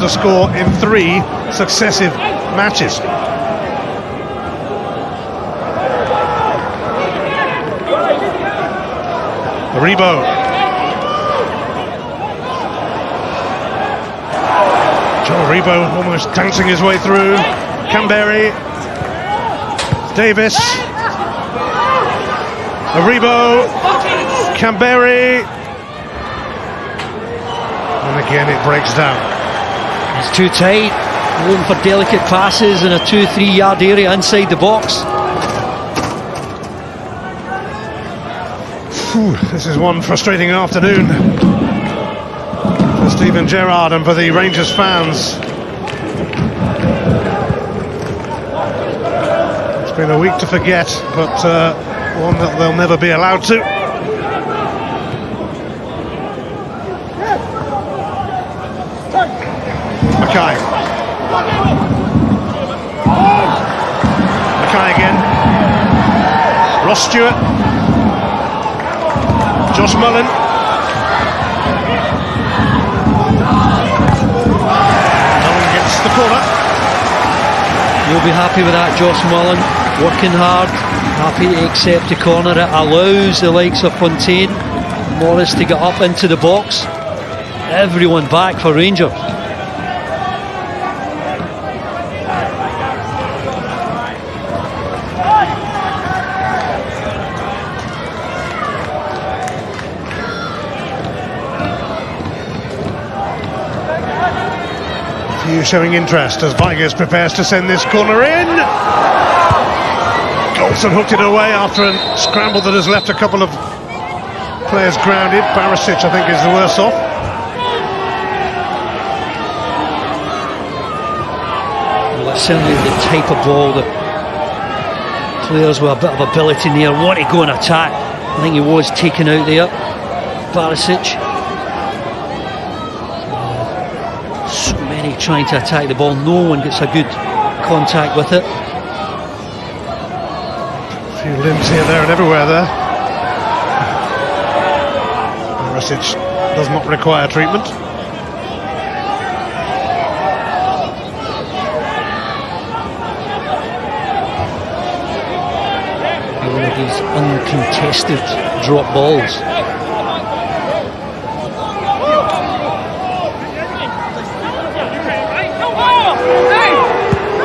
The score in 3 successive matches. Aribo. Joe Aribo almost dancing his way through. Kamberi. Davis. Aribo. Kamberi. And again it breaks down. It's too tight, looking for delicate passes in a 2-3 yard area inside the box. This is one frustrating afternoon for Steven Gerrard and for the Rangers fans. It's been a week to forget, but one that they'll never be allowed to. Mackay. Mackay again. Ross Stewart. Josh Mullen. Mullen gets the corner. You'll be happy with that, Josh Mullen. Working hard, happy to accept the corner. It allows the likes of Fontaine, Morris to get up into the box. Everyone back for Rangers. Showing interest as Vigurs prepares to send this corner in. Golson hooked it away after a scramble that has left a couple of players grounded. Barisic, I think, is the worse off. Well, that's certainly the type of ball that players with a bit of ability in there want to go and attack. I think he was taken out there, Barisic. Trying to attack the ball, no one gets a good contact with it. A few limbs here, there and everywhere there. Barisic does not require treatment. One of these uncontested drop balls.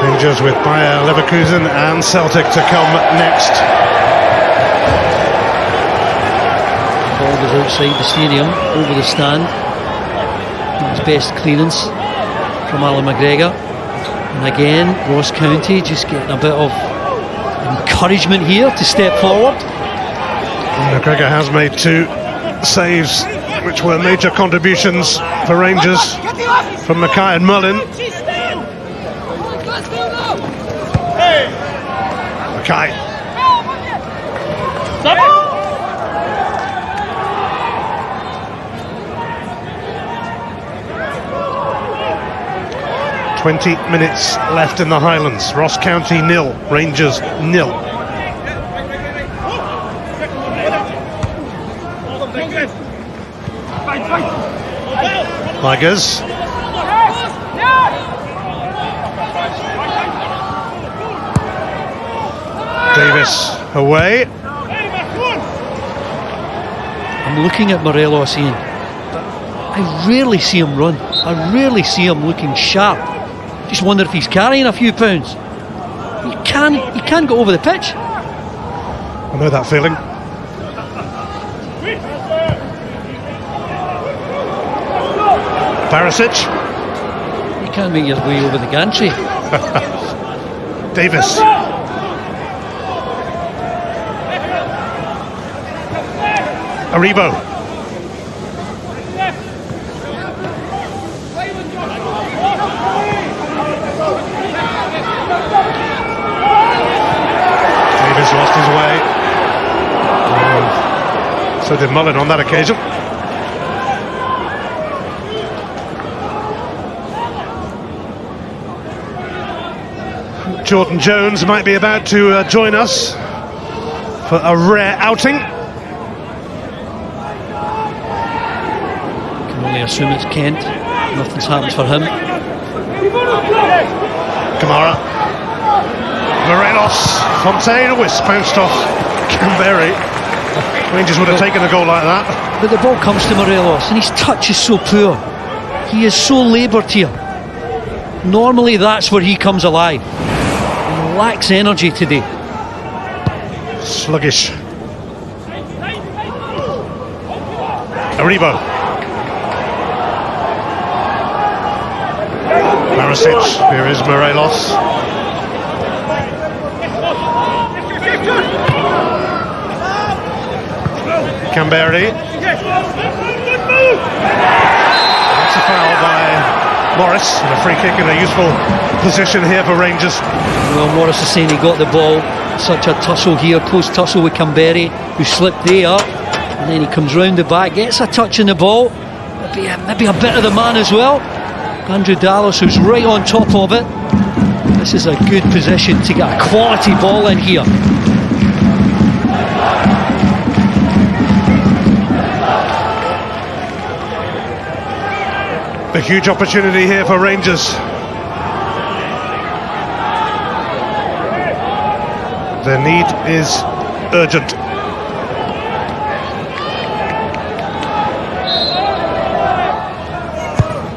Rangers with Bayer Leverkusen and Celtic to come next. The ball goes outside the stadium, over the stand. His best clearance from Alan McGregor. And again, Ross County just getting a bit of encouragement here to step forward. And McGregor has made 2 saves, which were major contributions for Rangers from Mackay and Mullen. Mackay. 20 minutes left in the Highlands. Ross County 0, Rangers 0. Vigurs. Davis away. I'm looking at Morelos, Ian. I rarely see him run. I rarely see him looking sharp. Just wonder if he's carrying a few pounds. He can go over the pitch. I know that feeling. Barisic. You can't make your way over the gantry. Davis. Aribo. Davis lost his way. So did Mullen on that occasion. Jordan Jones might be about to join us for a rare outing. Can only assume it's Kent. Nothing's happened for him. Kamara. Morelos. Fontaine. Oh, it's bounced off Canberry. Rangers would have taken a goal like that. But the ball comes to Morelos and his touch is so poor. He is so laboured here. Normally that's where he comes alive. He lacks energy today. Sluggish. Aribo. Barisic. Here is Morelos. Canberry. That's a foul by Morris, and a free kick in a useful position here for Rangers. Well, Morris is saying he got the ball. Such a tussle here, close tussle with Canberry, who slipped there, and then he comes round the back, gets a touch in the ball. Maybe a bit of the man as well. Andrew Dallas, who's right on top of it. This is a good position to get a quality ball in here. A huge opportunity here for Rangers. Their need is urgent.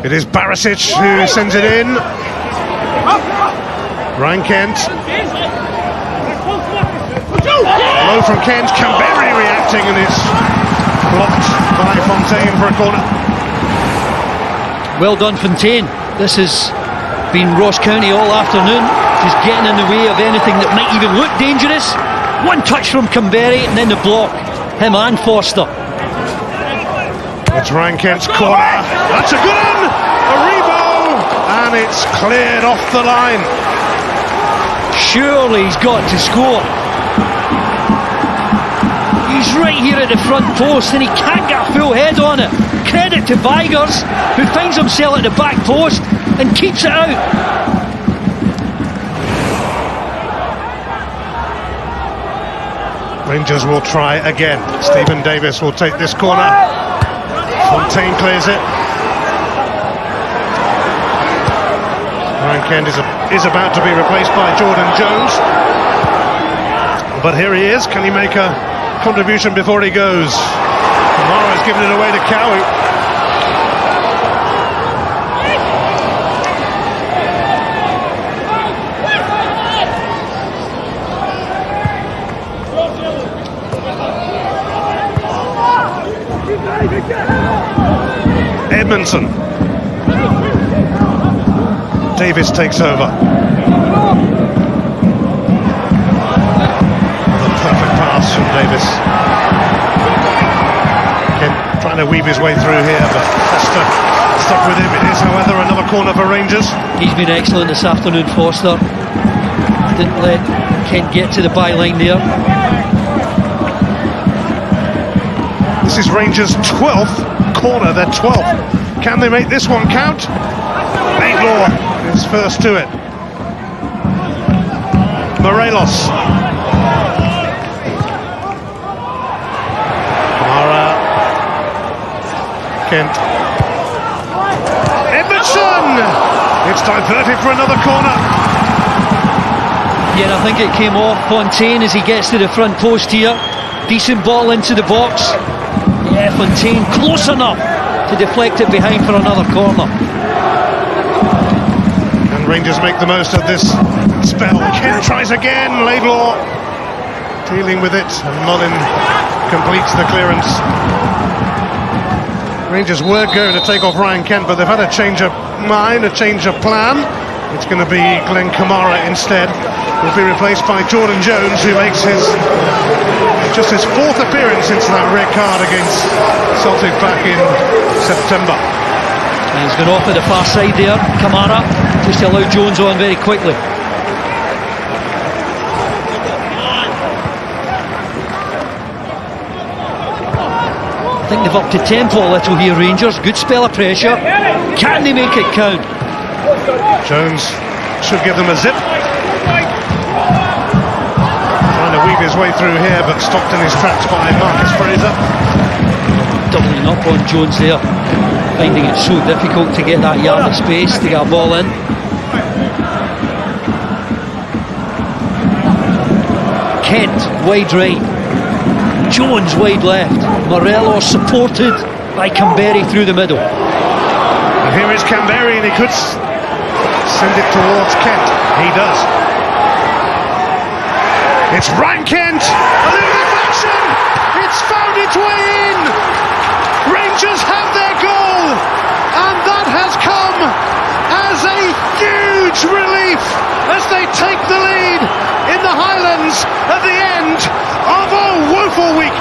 It is Barisic who sends it in. Ryan Kent. Low from Kent. Canberry reacting, and it's blocked by Fontaine for a corner. Well done, Fontaine. This has been Ross County all afternoon, just getting in the way of anything that might even look dangerous. One touch from Canberry and then the block. Him and Foster. It's Ryan Kent's corner. That's a good one! Aribo! And it's cleared off the line. Surely he's got to score. He's right here at the front post and he can't get a full head on it. Credit to Vigurs, who finds himself at the back post and keeps it out. Rangers will try again. Stephen Davis will take this corner. Fontaine clears it. Ryan Kent is about to be replaced by Jordan Jones. But here he is. Can he make a contribution before he goes? Kamara has given it away to Cow. Edmondson. Davis takes over. The perfect pass from Davis. Kent trying to weave his way through here, but Foster stuck with him. It is, however, another corner for Rangers. He's been excellent this afternoon, Foster. Didn't let Kent get to the byline there. This is Rangers' 12th corner, their 12th. Can they make this one count? Laidlaw is first to it. Morelos. Kamara. Kent. Edmondson! It's diverted for another corner. Yeah, and I think it came off Fontaine as he gets to the front post here. Decent ball into the box. Yeah, Fontaine close enough to deflect it behind for another corner. And Rangers make the most of this spell. Kent tries again. Laidlaw dealing with it, and Mullin completes the clearance. Rangers were going to take off Ryan Kent, but they've had a change of mind, a change of plan. It's going to be Glenn Kamara instead. Will be replaced by Jordan Jones, who makes just his fourth appearance since that red card against Celtic back in September. And he's gone off at the far side there. Kamara just to allow Jones on very quickly. I think they've upped the tempo a little here, Rangers. Good spell of pressure. Can they make it count? Jones should give them a zip. Trying to weave his way through here, but stopped in his tracks by Marcus Fraser. Doubling up on Jones there, finding it so difficult to get that yard of space to get a ball in. Kent wide right, Jones wide left, Morelos supported by Kamberi through the middle. And here is Kamberi, and he could send it towards Kent. He does. It's Ryan Kent, a little deflection, it's found its way in. Rangers have their goal, and that has come as a huge relief as they take the lead in the Highlands at the end of a woeful week.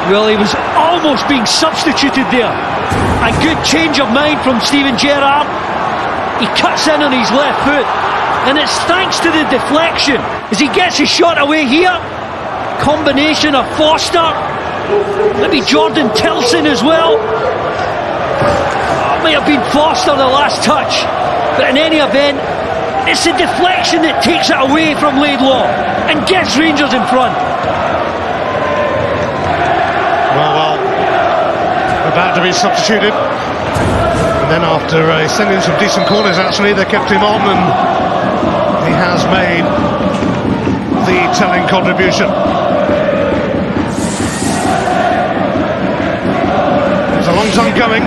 Well, he was almost being substituted there. A good change of mind from Steven Gerrard. He cuts in on his left foot, and it's thanks to the deflection as he gets his shot away here. Combination of Foster, maybe Jordan Tilson as well. It may have been Foster the last touch, but in any event, it's the deflection that takes it away from Laidlaw and gets Rangers in front. Well, about to be substituted, and then after sending some decent corners, actually they kept him on, and he has made the telling contribution. It's a long time coming.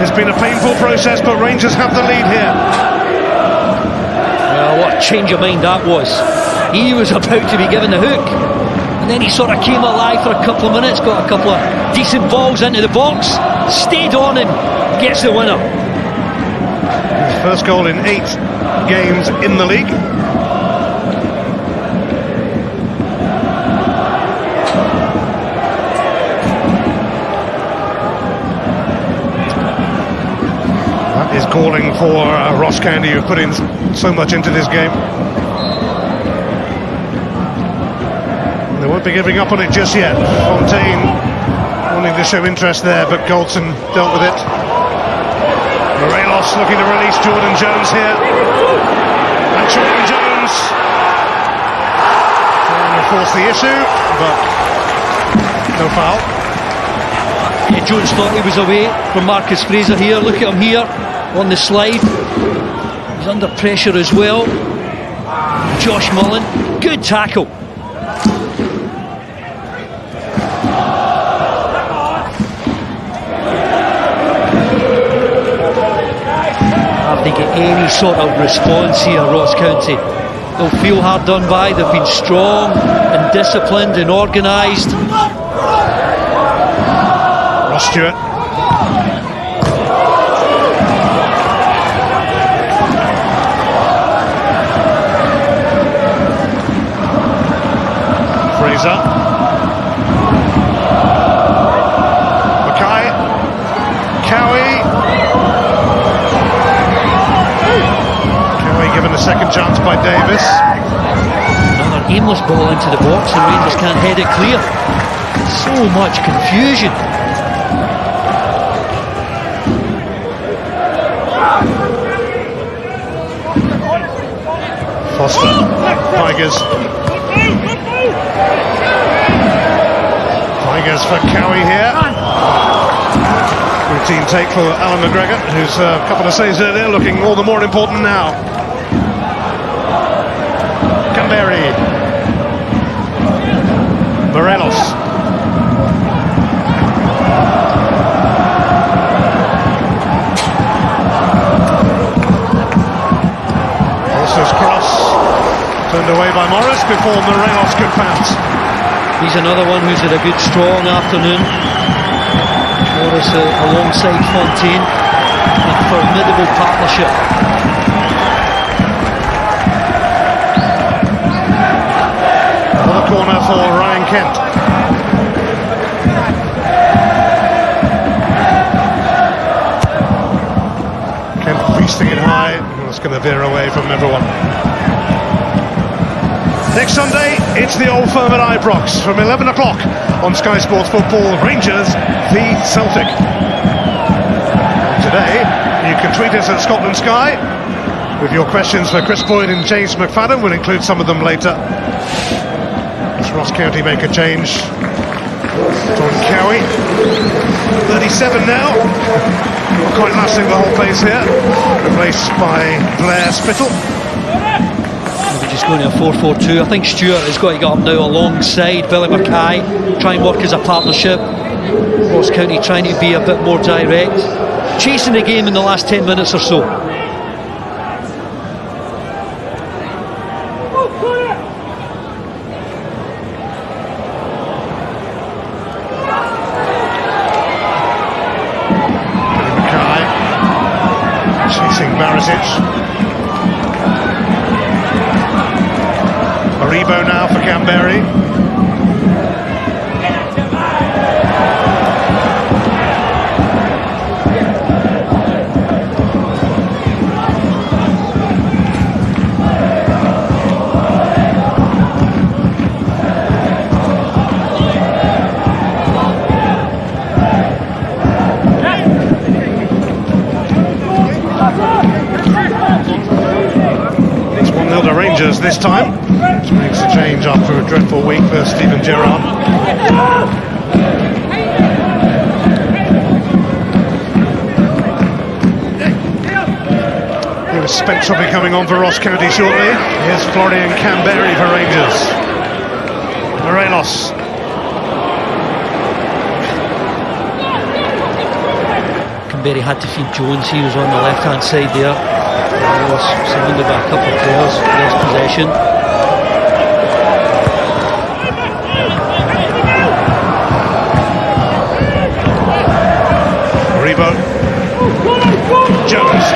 It's been a painful process, but Rangers have the lead here. Well, what a change of mind that was. He was about to be given the hook, and then he sort of came alive for a couple of minutes, got a couple of decent balls into the box, stayed on and gets the winner. His first goal in 8 games in the league. That is calling for Ross County, who've put in so much into this game. They won't be giving up on it just yet. Fontaine wanting to show interest there, but Goldson dealt with it. Morelos looking to release Jordan Jones here. And Jordan Jones trying to force the issue, but no foul. Yeah, Jones thought he was away from Marcus Fraser here. Look at him here on the slide. He's under pressure as well. Josh Mullen, good tackle. They get any sort of response here, Ross County. They'll feel hard done by. They've been strong and disciplined and organised. Ross Stewart. Fraser. Mackay. Cowie. Given a second chance by Davis. Another aimless ball into the box and Rangers can't head it clear. So much confusion. Foster. Tigers. Tigers for Cowie here. Routine take for Alan McGregor, who's a couple of saves earlier, looking all the more important now. Kamberi. Morelos. Also's cross turned away by Morris before Morelos could pounce. He's another one who's had a good strong afternoon. Morris alongside Fontaine, a formidable partnership. Corner for Ryan Kent. Kent feasting it high. It's going to veer away from everyone. Next Sunday, it's the Old Firm at Ibrox from 11 o'clock on Sky Sports Football. Rangers v Celtic. Today, you can tweet us at Scotland Sky with your questions for Chris Boyd and James McFadden. We'll include some of them later. Ross County make a change. Jordan Cowie, 37 now. Not quite lasting the whole pace here. Replaced by Blair Spittle. Maybe just going to a 4-4-2. I think Stewart has got to get up now alongside Billy Mackay, try and work as a partnership. Ross County trying to be a bit more direct, chasing the game in the last 10 minutes or so. Chasing Barisic. Aribo now for Canberra. Rangers this time, which makes a change after a dreadful week for Stephen Gerrard. Lewis Spence will be coming on for Ross County shortly. Here's Florian Canberra for Rangers. Morelos. Canberra had to feed Jones. He was on the left hand side there. Surrounded by a couple of players, less possession. Aribo. Jones.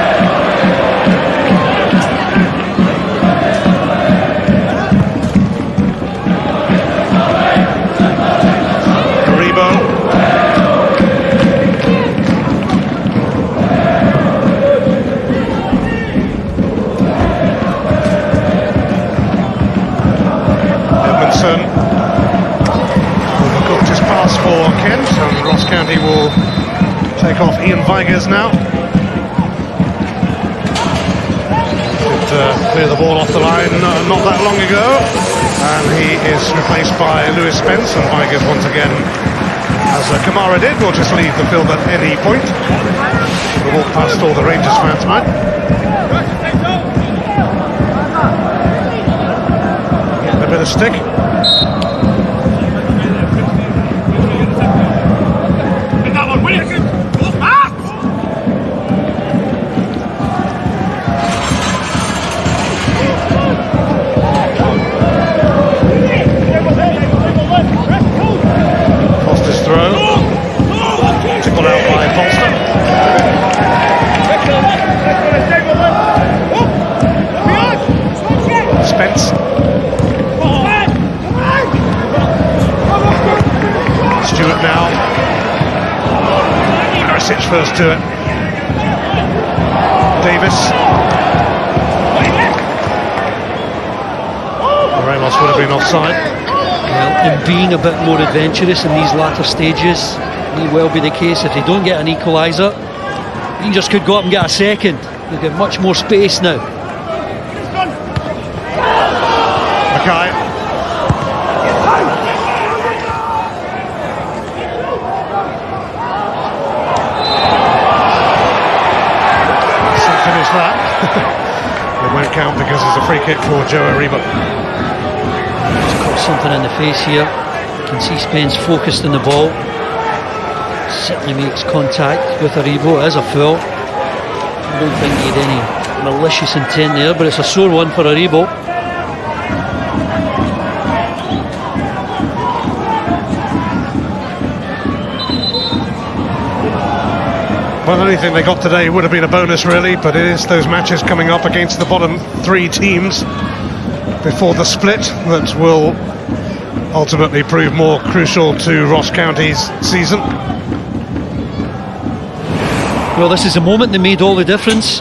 Aribo. Overcooked his pass for Kent, and Ross County will take off Ian Vigurs now. Did clear the ball off the line not that long ago, and he is replaced by Lewis Spence, and Vigurs once again, as Kamara did, will just leave the field at any point. We'll walk past all the Rangers fans, mate. A bit of stick. Foster's throw. Tickled out by Polster. Spence. Stewart now. Barisic first to it. Davis. Morelos would have been offside. Well, and being a bit more adventurous in these latter stages may well be the case. If they don't get an equaliser, Rangers could go up and get a second. They've got much more space now. Mackay. Finish that. It won't count because it's a free kick for Joe Aribo. He's caught something in the face here. You can see Spence focused on the ball. Certainly makes contact with Aribo. It is a foul. I don't think he had any malicious intent there, but it's a sore one for Aribo. Well, anything they got today would have been a bonus, really, but it is those matches coming up against the bottom three teams before the split that will ultimately prove more crucial to Ross County's season. Well, this is a moment that made all the difference.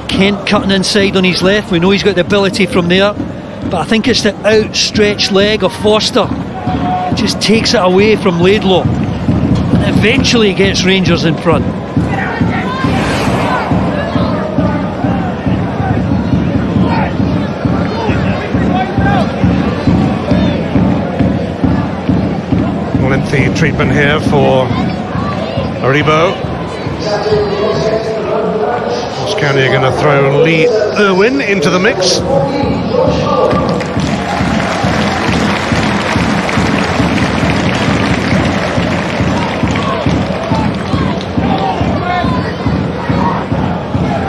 Kent cutting inside on his left. We know he's got the ability from there, but I think it's the outstretched leg of Foster. It just takes it away from Laidlaw and eventually gets Rangers in front. Lengthy treatment here for Aribo. County are going to throw Lee Irwin into the mix.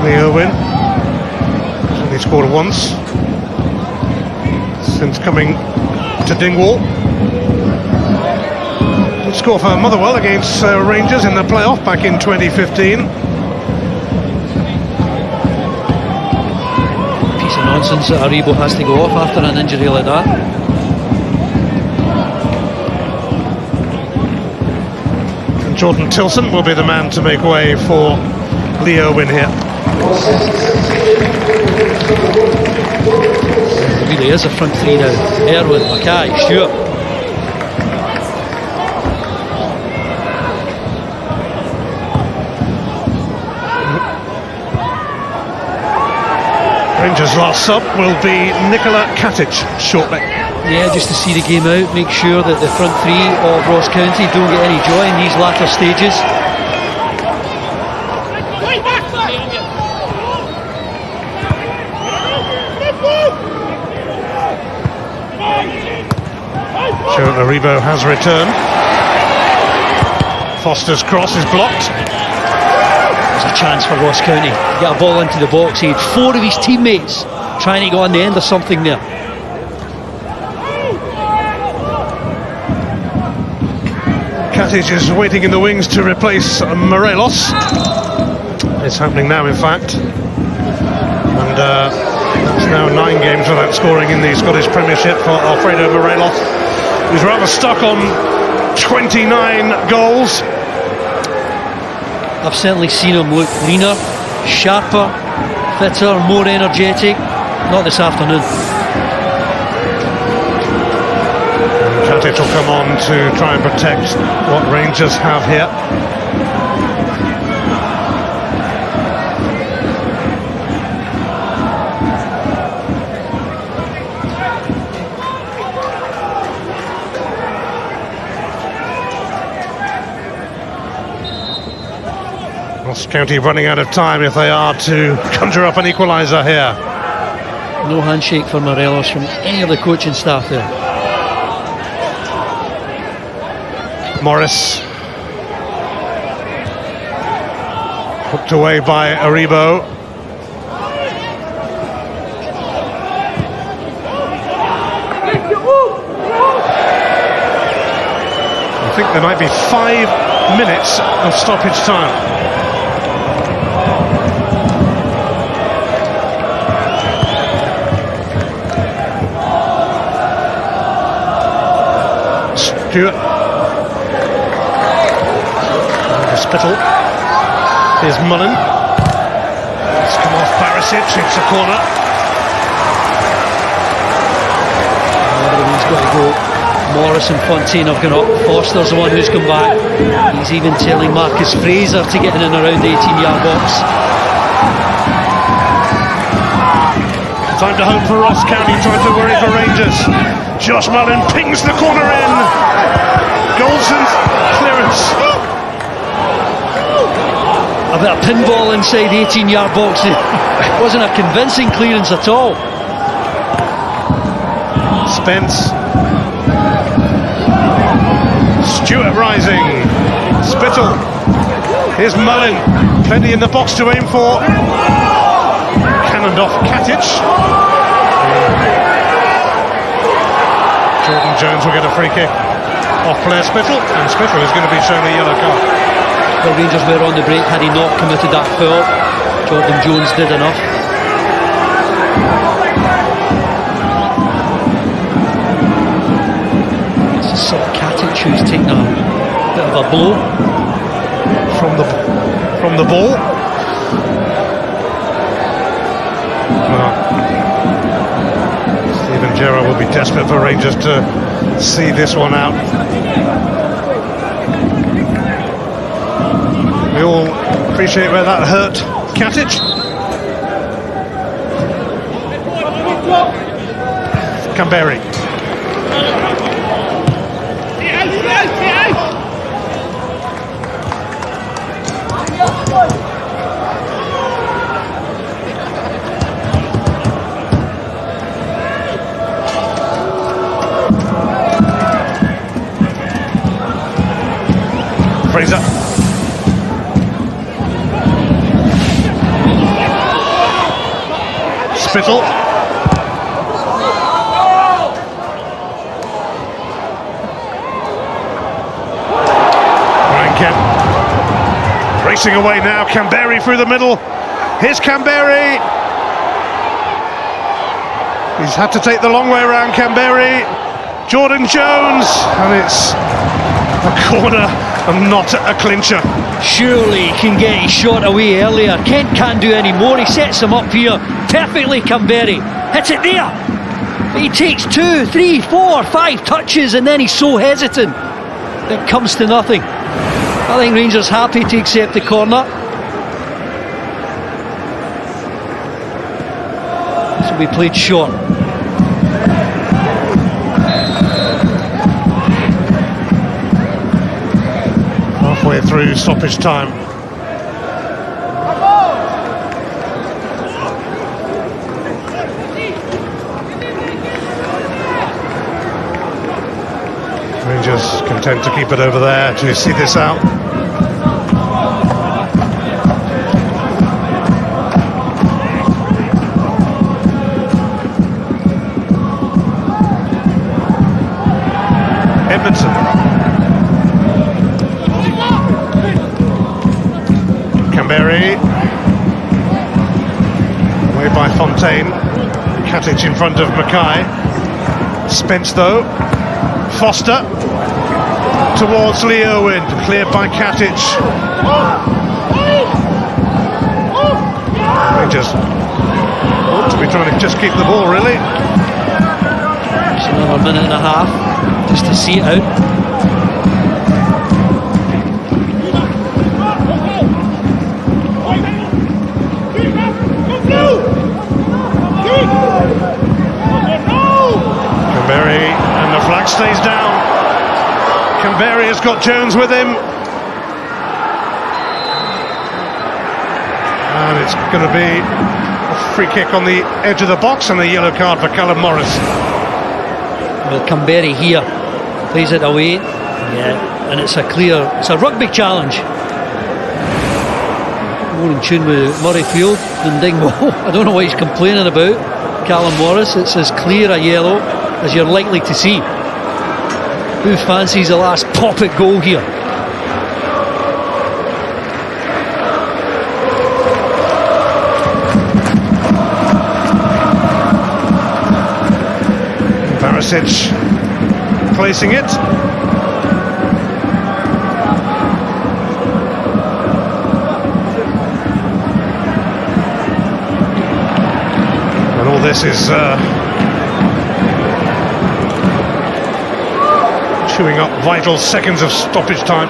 Lee Irwin, he scored once since coming to Dingwall. Did score for Motherwell against Rangers in the playoff back in 2015. Piece of nonsense that Aribo has to go off after an injury like that. And Jordan Tilson will be the man to make way for Lee Irwin here. It really is a front three now. Irwin, Mackay, Stewart. Rangers' last sub will be Nicola Katic shortly. Yeah, just to see the game out, make sure that the front three of Ross County don't get any joy in these latter stages. Stuart Aribo has returned. Foster's cross is blocked. There's a chance for Ross County to get a ball into the box. He had 4 of his teammates trying to go on the end of something there. Katic is waiting in the wings to replace Morelos. It's happening now, in fact. And that's now 9 games without scoring in the Scottish Premiership for Alfredo Morelos. He's rather stuck on 29 goals. I've certainly seen him look leaner, sharper, fitter, more energetic. Not this afternoon. Katic will come on to try and protect what Rangers have here. Ross County running out of time if they are to conjure up an equaliser here. No handshake for Morelos from any of the coaching staff there. Morris. Hooked away by Aribo. I think there might be 5 minutes of stoppage time. Stewart. Spittle. Here's Mullen. It's come off Barisic, it's a corner. Everyone's got to go. Morris and Fontaine have gone up. Foster's the one who's come back. He's even telling Marcus Fraser to get in and around the 18-yard box. Time to hope for Ross County, time to worry for Rangers. Josh Mullen pings the corner in. Goldson's clearance. A bit of pinball inside the 18-yard box. It wasn't a convincing clearance at all. Spence. Stewart rising. Spittle. Here's Mullen. Plenty in the box to aim for. Cannoned off Katic. Jordan Jones will get a free kick off player Spittle, and Spittle is going to be shown a yellow card. The Rangers were on the break. Had he not committed that foul, Jordan Jones did enough. It's a sort of Katic who's taking a bit of a blow from the ball. Well, Stephen Gerrard will be desperate for Rangers to see this one out. We all appreciate where that hurt Katic. Kamberi. Fraser. Spittle. Ryan Kent. Racing away now, Kamberi through the middle. Here's Kamberi. He's had to take the long way around, Kamberi. Jordan Jones, and it's a corner and not a clincher. Surely he can get his shot away earlier. Kent can't do any more. He sets him up here perfectly. Kamberi hits it there. He takes 2, 3, 4, 5 touches, and then he's so hesitant it comes to nothing. I think Rangers happy to accept the corner. This will be played short. Halfway through stoppage time. Rangers content to keep it over there to see this out. Edmondson. Kamberi. Away by Fontaine. Katic in front of Mackay. Spence though. Foster towards Lee Irwin, cleared by Katic. Rangers ought to be trying to just keep the ball, really. It's another minute and a half just to see it out. Kamberi, and the flag stays down. Kamberi has got Jones with him. And it's going to be a free kick on the edge of the box and a yellow card for Callum Morris. Well, Kamberi here plays it away. Yeah, and it's a rugby challenge. More in tune with Murrayfield than Dingwall. I don't know what he's complaining about. Callum Morris, it's as clear a yellow as you're likely to see. Who fancies the last pop-it goal here? Barisic placing it. And all this is chewing up vital seconds of stoppage time.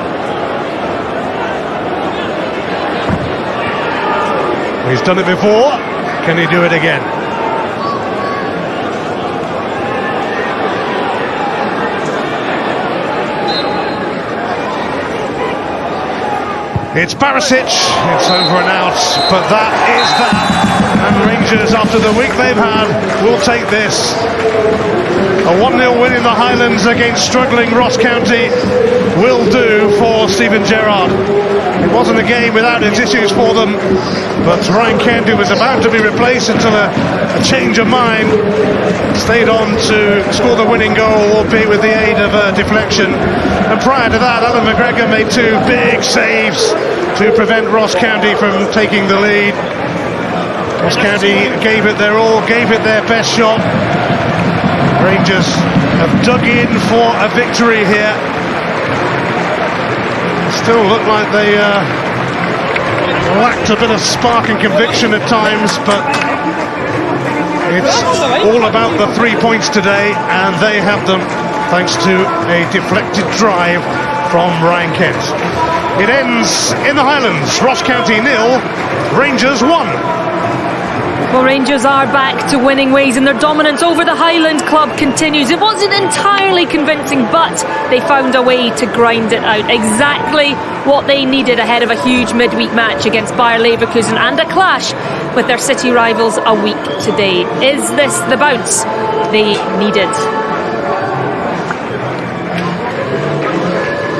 He's done it before. Can he do it again? It's Barisic, it's over and out, but that is that. And Rangers, after the week they've had, will take this. A 1-0 win in the Highlands against struggling Ross County will do for Steven Gerrard. It wasn't a game without its issues for them, but Ryan Kent, who was about to be replaced until a change of mind, stayed on to score the winning goal, albeit with the aid of a deflection. And prior to that, Alan McGregor made 2 big saves to prevent Ross County from taking the lead. Ross County gave it their all, gave it their best shot. Rangers have dug in for a victory here. Still look like they lacked a bit of spark and conviction at times, but it's all about the 3 points today, and they have them thanks to a deflected drive from Ryan Kent. It ends in the Highlands, Ross County 0, Rangers 1. Well, Rangers are back to winning ways, and their dominance over the Highland club continues. It wasn't entirely convincing, but they found a way to grind it out. Exactly what they needed ahead of a huge midweek match against Bayer Leverkusen and a clash with their city rivals a week today. Is this the bounce they needed?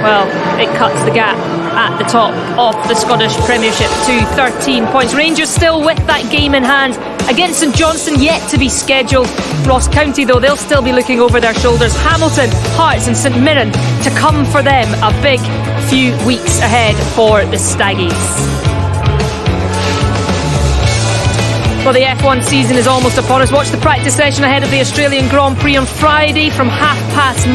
Well, it cuts the gap at the top of the Scottish Premiership to 13 points. Rangers still with that game in hand against St Johnstone, yet to be scheduled. Ross County, though, they'll still be looking over their shoulders. Hamilton, Hearts and St Mirren to come for them. A big few weeks ahead for the Staggies. Well, the F1 season is almost upon us. Watch the practice session ahead of the Australian Grand Prix on Friday from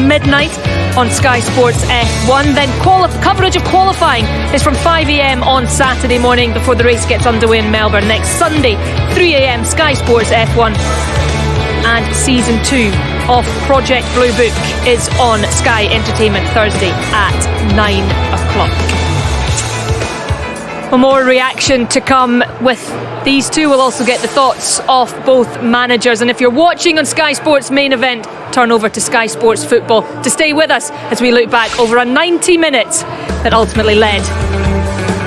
midnight on Sky Sports F1. Then coverage of qualifying is from 5 a.m. on Saturday morning before the race gets underway in Melbourne. Next Sunday, 3 a.m. Sky Sports F1. And Season 2 of Project Blue Book is on Sky Entertainment Thursday at 9 o'clock. Well, more reaction to come with these two. We'll also get the thoughts of both managers. And if you're watching on Sky Sports Main Event, turn over to Sky Sports Football to stay with us as we look back over a 90 minutes that ultimately led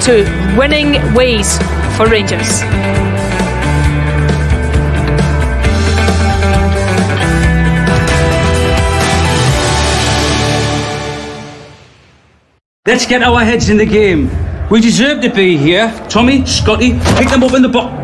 to winning ways for Rangers. Let's get our heads in the game. We deserve to be here. Tommy, Scotty, pick them up in the box.